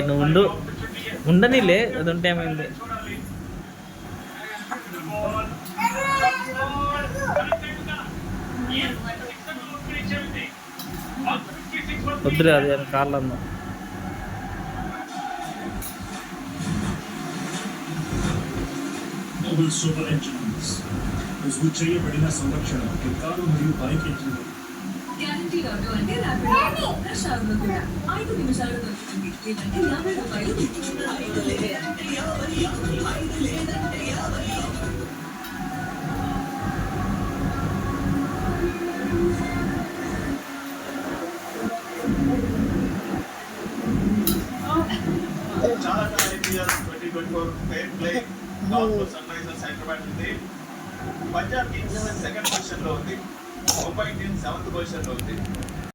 నువ్వు ఉండు, ఉండనిలే, అది ఉంటే ఏమైంది. వద్దులే, అది కాళ్ళన్నా. సూపర్ ఇంజన్స్ రుజువు చేయబడిన సంరక్షణ కారు మరియు బైక్ ఇంజిన్లు. గ్యారంటీ ఆటో అంటే ర్యాపిడ్ ప్రశాంతంగా కూడా 5 నిమిషాల్లో దొరుకుతుంది. లేదంటే ₹50. చాలా IPL 2024 fair play Sunrisers Hyderabad ఉంది. పంజాబ్ కింగ్స్ సెకండ్ పొజిషన్ లో ఉంది. ముంబై ఇండియన్స్ 7th పొజిషన్ లో ఉంది.